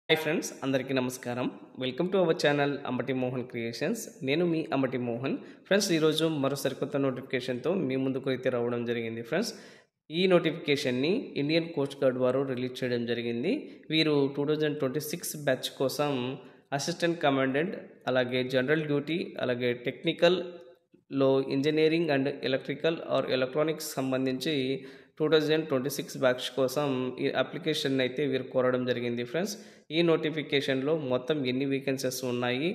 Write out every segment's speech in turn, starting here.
Hi friends, అందరికీ నమస్కారం. Welcome to our channel Ambati Mohan creations. నేను మీ అంబటి మోహన్. ఫ్రెండ్స్, ఈరోజు మరో సరికొత్త నోటిఫికేషన్తో మీ ముందుకు అయితే రావడం జరిగింది. ఫ్రెండ్స్, ఈ నోటిఫికేషన్ని ఇండియన్ కోస్ట్ గార్డ్ వారు రిలీజ్ చేయడం జరిగింది. వీరు 2026 బ్యాచ్ కోసం అసిస్టెంట్ కమాండెంట్, అలాగే జనరల్ డ్యూటీ, అలాగే టెక్నికల్లో engineering and electrical or electronics సంబంధించి 2026 బ్యాచ్ కోసం ఈ అప్లికేషన్ అయితే వీరు కోరడం జరిగింది. ఫ్రెండ్స్, ఈ నోటిఫికేషన్లో మొత్తం ఎన్ని వేకెన్సీస్ ఉన్నాయి,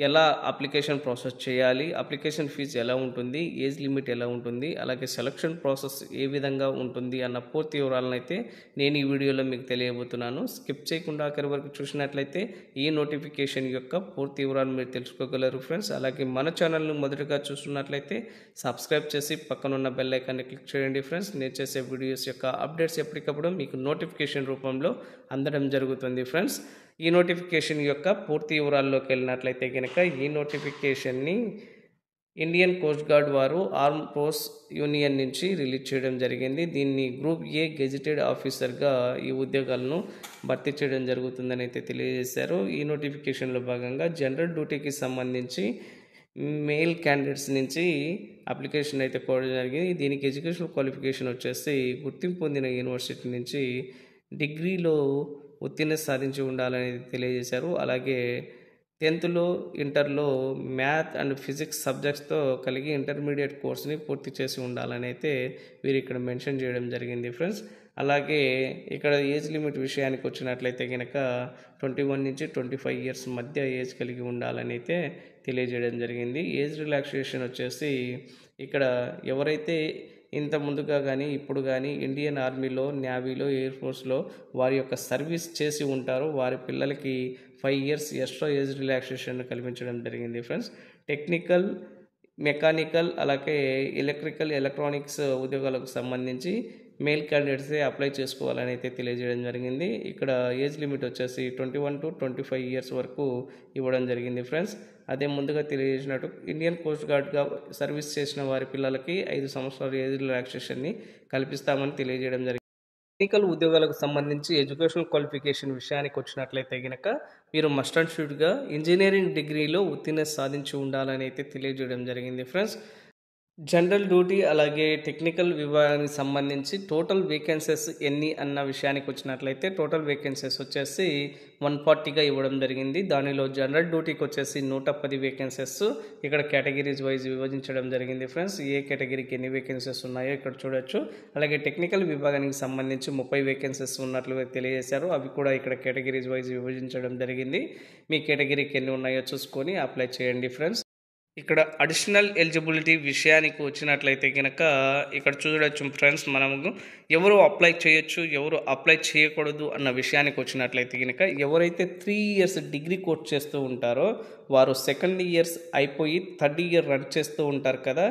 ఎలా అప్లికేషన్ ప్రాసెస్ చేయాలి, అప్లికేషన్ ఫీజు ఎలా ఉంటుంది, ఏజ్ లిమిట్ ఎలా ఉంటుంది, అలాగే సెలక్షన్ ప్రాసెస్ ఏ విధంగా ఉంటుంది అన్న పూర్తి వివరాలను అయితే నేను ఈ వీడియోలో మీకు తెలియబోతున్నాను. స్కిప్ చేయకుండా ఆఖరి వరకు చూసినట్లయితే ఈ నోటిఫికేషన్ యొక్క పూర్తి వివరాలు మీరు తెలుసుకోగలరు. ఫ్రెండ్స్, అలాగే మన ఛానల్ను మొదటగా చూస్తున్నట్లయితే సబ్స్క్రైబ్ చేసి పక్కనున్న బెల్ ఐకాన్ని క్లిక్ చేయండి. ఫ్రెండ్స్, నేను చేసే వీడియోస్ యొక్క అప్డేట్స్ ఎప్పటికప్పుడు మీకు నోటిఫికేషన్ రూపంలో అందడం జరుగుతుంది. ఫ్రెండ్స్, ఈ నోటిఫికేషన్ యొక్క పూర్తి వివరాల్లోకి వెళ్ళినట్లయితే కనుక ఈ నోటిఫికేషన్ని ఇండియన్ కోస్ట్ గార్డ్ వారు ఆర్మ్ ఫోర్స్ యూనియన్ నుంచి రిలీజ్ చేయడం జరిగింది. దీన్ని గ్రూప్ ఏ గెజిటెడ్ ఆఫీసర్గా ఈ ఉద్యోగాలను భర్తీ చేయడం జరుగుతుందని అయితే తెలియజేశారు. ఈ నోటిఫికేషన్లో భాగంగా జనరల్ డ్యూటీకి సంబంధించి మెయిల్ క్యాండిడేట్స్ నుంచి అప్లికేషన్ అయితే కోరడం జరిగింది. దీనికి ఎడ్యుకేషనల్ క్వాలిఫికేషన్ వచ్చేసి గుర్తింపు పొందిన యూనివర్సిటీ నుంచి డిగ్రీలో ఉత్తీర్ణత సాధించి ఉండాలని తెలియజేశారు. అలాగే 10th ఇంటర్లో మ్యాథ్ అండ్ ఫిజిక్స్ సబ్జెక్ట్స్తో కలిగి ఇంటర్మీడియట్ కోర్స్ని పూర్తి చేసి ఉండాలని అయితే వీరు ఇక్కడ మెన్షన్ చేయడం జరిగింది. ఫ్రెండ్స్, అలాగే ఇక్కడ ఏజ్ లిమిట్ విషయానికి వచ్చినట్లయితే కనుక 21 నుంచి 25 ఇయర్స్ మధ్య ఏజ్ కలిగి ఉండాలని అయితే తెలియజేయడం జరిగింది. ఏజ్ రిలాక్సేషన్ వచ్చేసి ఇక్కడ ఎవరైతే ఇంత ముందుగా కానీ ఇప్పుడు కానీ ఇండియన్ ఆర్మీలో, నేవీలో, ఎయిర్ ఫోర్స్లో వారి యొక్క సర్వీస్ చేసి ఉంటారో వారి పిల్లలకి 5 ఇయర్స్ ఎక్స్ట్రా ఏజ్ రిలాక్సేషన్ కల్పించడం జరిగింది. ఫ్రెండ్స్, టెక్నికల్, మెకానికల్, అలాగే ఎలక్ట్రికల్, ఎలక్ట్రానిక్స్ ఉద్యోగాలకు సంబంధించి మెయిల్ క్యాండిడేట్సే అప్లై చేసుకోవాలని అయితే తెలియజేయడం జరిగింది. ఇక్కడ ఏజ్ లిమిట్ వచ్చేసి 21 to 25 ఇయర్స్ వరకు ఇవ్వడం జరిగింది. ఫ్రెండ్స్, అదే ముందుగా తెలియజేసినట్టు ఇండియన్ కోస్ట్ గార్డ్గా సర్వీస్ చేసిన వారి పిల్లలకి 5 సంవత్సరాల ఏజ్ రిలాక్సేషన్ని కల్పిస్తామని తెలియజేయడం జరిగింది. టెక్నికల్ ఉద్యోగాలకు సంబంధించి ఎడ్యుకేషనల్ క్వాలిఫికేషన్ విషయానికి వచ్చినట్లయితే కనుక మీరు మస్ట్ అండ్ షుడ్గా ఇంజనీరింగ్ డిగ్రీలో ఉత్తీర్ణత సాధించి ఉండాలని అయితే తెలియజేయడం జరిగింది. ఫ్రెండ్స్, జనరల్ డ్యూటీ అలాగే టెక్నికల్ విభాగానికి సంబంధించి టోటల్ వేకెన్సీస్ ఎన్ని అన్న విషయానికి వచ్చినట్లయితే టోటల్ వేకెన్సీస్ వచ్చేసి 140గా ఇవ్వడం జరిగింది. దానిలో జనరల్ డ్యూటీకి వచ్చేసి 110 వేకెన్సీస్ ఇక్కడ కేటగిరీస్ వైజ్ విభజించడం జరిగింది. ఫ్రెండ్స్, ఏ కేటగిరీకి ఎన్ని వేకెన్సీస్ ఉన్నాయో ఇక్కడ చూడొచ్చు. అలాగే టెక్నికల్ విభాగానికి సంబంధించి 30 వేకెన్సీస్ ఉన్నట్లుగా తెలియజేశారు. అవి కూడా ఇక్కడ కేటగిరీస్ వైజ్ విభజించడం జరిగింది. మీ కేటగిరీకి ఎన్ని ఉన్నాయో చూసుకొని అప్లై చేయండి. ఫ్రెండ్స్, ఇక్కడ అడిషనల్ ఎలిజిబిలిటీ విషయానికి వచ్చినట్లయితే కనుక ఇక్కడ చూడవచ్చు. ఫ్రెండ్స్, మనము ఎవరు అప్లై చేయొచ్చు, ఎవరు అప్లై చేయకూడదు అన్న విషయానికి వచ్చినట్లయితే కనుక ఎవరైతే 3 ఇయర్స్ డిగ్రీ కోర్స్ చేస్తూ ఉంటారో వారు 2nd ఇయర్స్ అయిపోయి 3rd ఇయర్ రన్ చేస్తూ ఉంటారు కదా,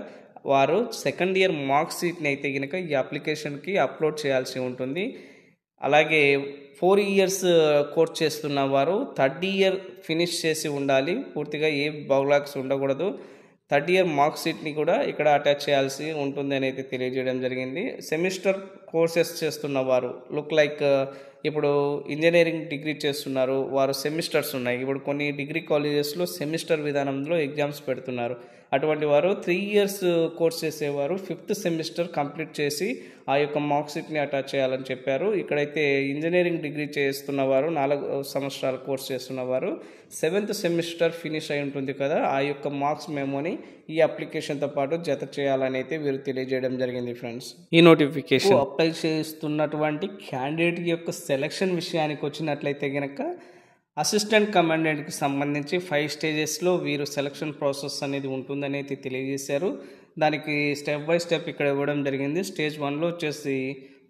వారు 2nd ఇయర్ మార్క్ షీట్ని అయితే కనుక ఈ అప్లికేషన్కి అప్లోడ్ చేయాల్సి ఉంటుంది. అలాగే 4 ఇయర్స్ కోర్స్ చేస్తున్న వారు 3rd ఇయర్ ఫినిష్ చేసి ఉండాలి. పూర్తిగా ఏ బ్యాక్లాగ్స్ ఉండకూడదు. 3rd ఇయర్ మార్క్ షీట్ని కూడా ఇక్కడ అటాచ్ చేయాల్సి ఉంటుంది అని అయితే తెలియజేయడం జరిగింది. సెమిస్టర్ కోర్సెస్ చేస్తున్న వారు లైక్ ఇప్పుడు ఇంజనీరింగ్ డిగ్రీ చేస్తున్నారు, వారు సెమిస్టర్స్ ఉన్నాయి. ఇప్పుడు కొన్ని డిగ్రీ కాలేజెస్లో సెమిస్టర్ విధానంలో ఎగ్జామ్స్ పెడుతున్నారు. అటువంటి వారు 3 ఇయర్స్ కోర్స్ చేసేవారు 5th సెమిస్టర్ కంప్లీట్ చేసి ఆ యొక్క మార్క్ షీట్ని అటాచ్ చేయాలని చెప్పారు. ఇక్కడైతే ఇంజనీరింగ్ డిగ్రీ చేస్తున్న వారు 4 సంవత్సరాల కోర్స్ చేస్తున్న వారు 7th సెమిస్టర్ ఫినిష్ అయి ఉంటుంది కదా, ఆ యొక్క మార్క్స్ మెమోని ఈ అప్లికేషన్తో పాటు జత చేయాలని అయితే వీరు తెలియజేయడం జరిగింది. ఫ్రెండ్స్, ఈ నోటిఫికేషన్ అప్లై చేస్తున్నటువంటి క్యాండిడేట్ యొక్క సెలక్షన్ విషయానికి వచ్చినట్లయితే కనుక అసిస్టెంట్ కమాండెంట్కి సంబంధించి 5 స్టేజెస్లో వీరు సెలక్షన్ ప్రాసెస్ అనేది ఉంటుందని అయితే తెలియజేశారు. దానికి స్టెప్ బై స్టెప్ ఇక్కడ ఇవ్వడం జరిగింది. స్టేజ్ 1లో వచ్చేసి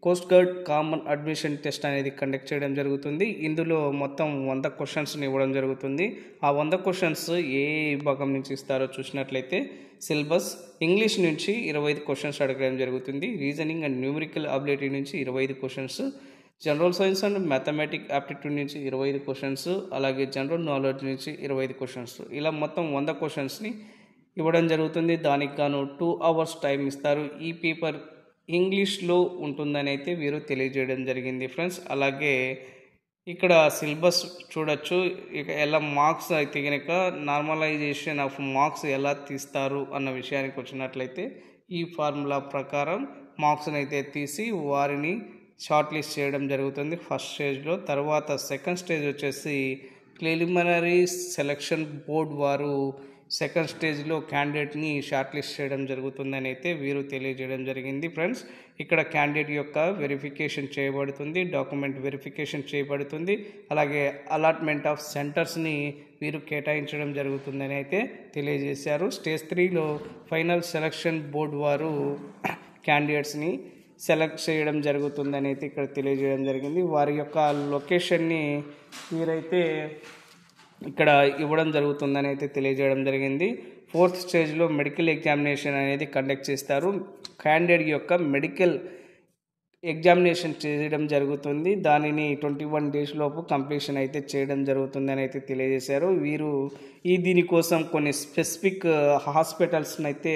coast guard common admission test అనేది కండక్ట్ చేయడం జరుగుతుంది. ఇందులో మొత్తం 100 క్వశ్చన్స్ని ఇవ్వడం జరుగుతుంది. ఆ 100 క్వశ్చన్స్ ఏ విభాగం నుంచి ఇస్తారో చూసినట్లయితే సిలబస్ ఇంగ్లీష్ నుంచి 25 క్వశ్చన్స్ అడగడం జరుగుతుంది. రీజనింగ్ అండ్ న్యూమరికల్ అబిలిటీ నుంచి 25 questions, general science and mathematic aptitude నుంచి 25 క్వశ్చన్స్, అలాగే జనరల్ నాలెడ్జ్ నుంచి 25 క్వశ్చన్స్, ఇలా మొత్తం 100 క్వశ్చన్స్ని ఇవ్వడం జరుగుతుంది. దానికి గాను 2 hours టైం ఇస్తారు. ఈ పేపర్ ఇంగ్లీష్లో ఉంటుందని అయితే వీరు తెలియజేయడం జరిగింది. ఫ్రెండ్స్, అలాగే ఇక్కడ సిలబస్ చూడొచ్చు. ఇక ఎలా మార్క్స్ అయితే గనక నార్మలైజేషన్ ఆఫ్ మార్క్స్ ఎలా తీస్తారు అన్న విషయానికి వచ్చినట్లయితే ఈ ఫార్ములా ప్రకారం మార్క్స్ని అయితే తీసి వారిని షార్ట్ లిస్ట్ చేయడం జరుగుతుంది ఫస్ట్ స్టేజ్లో. తర్వాత సెకండ్ స్టేజ్ వచ్చేసి ప్రిలిమినరీ సెలక్షన్ బోర్డ్ వారు సెకండ్ స్టేజ్లో క్యాండిడేట్ని షార్ట్ లిస్ట్ చేయడం జరుగుతుందని అయితే వీరు తెలియజేయడం జరిగింది ఫ్రెండ్స్. ఇక్కడ క్యాండిడేట్ యొక్క వెరిఫికేషన్ చేయబడుతుంది, డాక్యుమెంట్ వెరిఫికేషన్ చేయబడుతుంది, అలాగే అలాట్మెంట్ ఆఫ్ సెంటర్స్ని వీరు కేటాయించడం జరుగుతుందని అయితే తెలియజేశారు. స్టేజ్ 3లో ఫైనల్ సెలక్షన్ బోర్డు వారు క్యాండిడేట్స్ని సెలెక్ట్ చేయడం జరుగుతుందని అయితే ఇక్కడ తెలియజేయడం జరిగింది. వారి యొక్క లొకేషన్ని వీరైతే ఇక్కడ ఇవ్వడం జరుగుతుందని అయితే తెలియజేయడం జరిగింది. ఫోర్త్ స్టేజ్లో మెడికల్ ఎగ్జామినేషన్ అనేది కండక్ట్ చేస్తారు. క్యాండిడేట్ యొక్క మెడికల్ ఎగ్జామినేషన్ చేయడం జరుగుతుంది. దానిని 21 days లోపు కంప్లీషన్ అయితే చేయడం జరుగుతుందని అయితే తెలియజేశారు. వీరు దీనికోసం కొన్ని స్పెసిఫిక్ హాస్పిటల్స్ని అయితే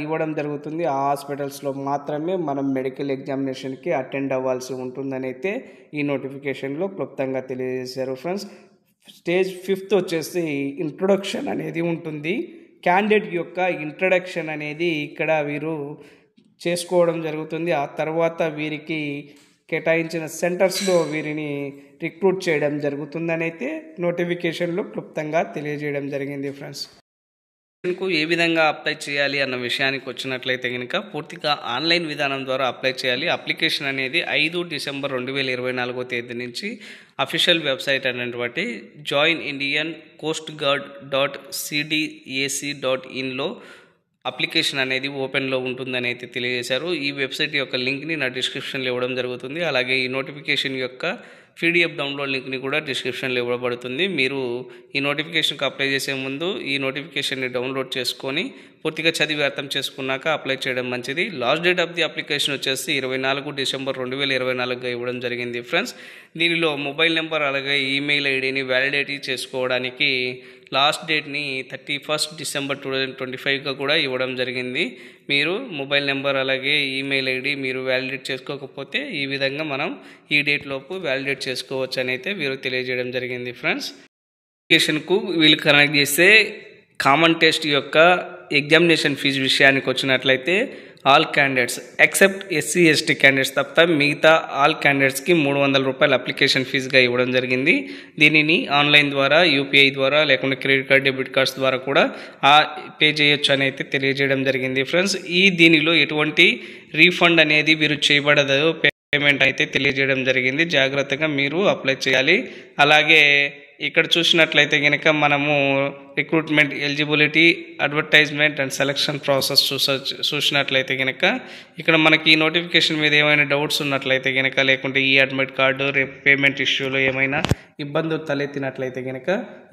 ఇవ్వడం జరుగుతుంది. ఆ హాస్పిటల్స్లో మాత్రమే మనం మెడికల్ ఎగ్జామినేషన్కి అటెండ్ అవ్వాల్సి ఉంటుందని అయితే ఈ నోటిఫికేషన్లో క్లుప్తంగా తెలియజేశారు ఫ్రెండ్స్. స్టేజ్ 5th వచ్చేసి ఇంట్రొడక్షన్ అనేది ఉంటుంది. క్యాండిడేట్ యొక్క ఇంట్రడక్షన్ అనేది ఇక్కడ వీరు చేసుకోవడం జరుగుతుంది. ఆ తర్వాత వీరికి కేటాయించిన సెంటర్స్లో వీరిని రిక్రూట్ చేయడం జరుగుతుందని అయితే నోటిఫికేషన్లో క్లుప్తంగా తెలియజేయడం జరిగింది ఫ్రెండ్స్. ఏ విధంగా అప్లై చేయాలి అన్న విషయానికి వచ్చినట్లయితే కనుక పూర్తిగా ఆన్లైన్ విధానం ద్వారా అప్లై చేయాలి. అప్లికేషన్ అనేది 5 December 2024 నుంచి అఫీషియల్ వెబ్సైట్ అనేటువంటి joinIndiancoastguard.cdac.in అప్లికేషన్ అనేది ఓపెన్లో ఉంటుందని అయితే తెలియజేశారు. ఈ వెబ్సైట్ యొక్క లింక్ని నా డిస్క్రిప్షన్లో ఇవ్వడం జరుగుతుంది. అలాగే ఈ నోటిఫికేషన్ యొక్క PDF డౌన్లోడ్ లింక్ని కూడా డిస్క్రిప్షన్లో ఇవ్వబడుతుంది. మీరు ఈ నోటిఫికేషన్కి అప్లై చేసే ముందు ఈ నోటిఫికేషన్ని డౌన్లోడ్ చేసుకొని పూర్తిగా చదివి అర్థం చేసుకున్నాక అప్లై చేయడం మంచిది. Last date of the application వచ్చేసి 24 December 2024గా ఇవ్వడం జరిగింది ఫ్రెండ్స్. దీనిలో మొబైల్ నెంబర్ అలాగే ఈమెయిల్ ఐడిని వ్యాలిడేట్ చేసుకోవడానికి లాస్ట్ డేట్ని 31 December 2025గా కూడా ఇవ్వడం జరిగింది. మీరు మొబైల్ నెంబర్ అలాగే ఈమెయిల్ ఐడి మీరు వ్యాలిడేట్ చేసుకోకపోతే ఈ విధంగా మనం ఈ డేట్ లోపు వ్యాలిడేట్ చేసుకోవచ్చు అని అయితే వీరు తెలియజేయడం జరిగింది ఫ్రెండ్స్. అప్లికేషన్కు వీళ్ళు కనెక్ట్ చేస్తే కామన్ టెస్ట్ యొక్క ఎగ్జామినేషన్ ఫీజు విషయానికి వచ్చినట్లయితే all candidates except SC/ST candidates తప్ప మిగతా ఆల్ క్యాండిడేట్స్కి 300 రూపాయలు అప్లికేషన్ ఫీజుగా ఇవ్వడం జరిగింది. దీనిని ఆన్లైన్ ద్వారా, UPI ద్వారా, లేకుంటే క్రెడిట్ కార్డ్, డెబిట్ కార్డ్స్ ద్వారా కూడా పే చేయొచ్చు అని అయితే తెలియజేయడం జరిగింది ఫ్రెండ్స్. దీనిలో ఎటువంటి రీఫండ్ అనేది వీరు చేయబడదు, పేమెంట్ అయితే తెలియజేయడం జరిగింది. జాగ్రత్తగా మీరు అప్లై చేయాలి. అలాగే ఇక్కడ చూసినట్లయితే కనుక మనము recruitment eligibility, advertisement and selection process చూసినట్లయితే కనుక ఇక్కడ మనకి ఈ నోటిఫికేషన్ మీద ఏమైనా డౌట్స్ ఉన్నట్లయితే కనుక, లేకుంటే ఈ అడ్మిట్ కార్డు పేమెంట్ ఇష్యూలో ఏమైనా ఇబ్బందులు తలెత్తినట్లయితే కనుక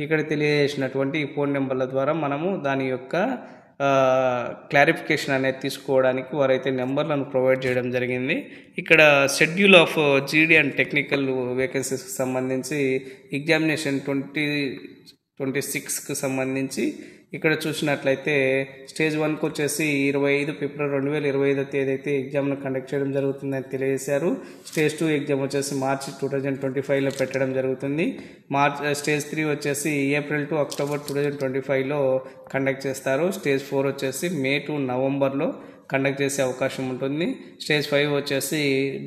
ఇక్కడ తెలియజేసినటువంటి ఈ ఫోన్ నెంబర్ల ద్వారా మనము దాని యొక్క క్లారిఫికేషన్ అనేది తీసుకోవడానికి వారైతే నెంబర్లను ప్రొవైడ్ చేయడం జరిగింది. ఇక్కడ schedule of GD and technical వేకెన్సీస్కి సంబంధించి ఎగ్జామినేషన్ 2026కి సంబంధించి ఇక్కడ చూసినట్లయితే స్టేజ్ 1కు వచ్చేసి 25 February 2025 అయితే ఎగ్జామ్ను కండక్ట్ చేయడం జరుగుతుందని తెలియజేశారు. స్టేజ్ 2 ఎగ్జామ్ వచ్చేసి March 2025లో పెట్టడం జరుగుతుంది. స్టేజ్ 3 వచ్చేసి April to October 2025లో కండక్ట్ చేస్తారు. స్టేజ్ 4 వచ్చేసి May to Novemberలో కండక్ట్ చేసే అవకాశం ఉంటుంది. స్టేజ్ 5 వచ్చేసి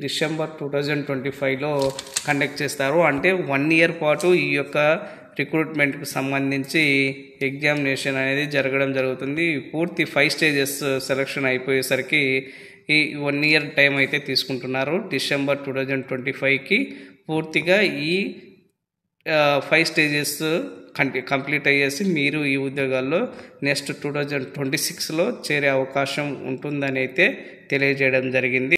December 2025లో కండక్ట్ చేస్తారు. అంటే 1 year పాటు ఈ యొక్క రిక్రూట్మెంట్కి సంబంధించి ఎగ్జామినేషన్ అనేది జరగడం జరుగుతుంది. పూర్తి 5 stages సెలక్షన్ అయిపోయేసరికి ఈ 1 year టైం అయితే తీసుకుంటున్నారు. December 2025కి పూర్తిగా ఈ 5 stages కంప్లీట్ అయ్యేసి మీరు ఈ ఉద్యోగాల్లో నెక్స్ట్ 2026లో చేరే అవకాశం ఉంటుందని అయితే తెలియజేయడం జరిగింది.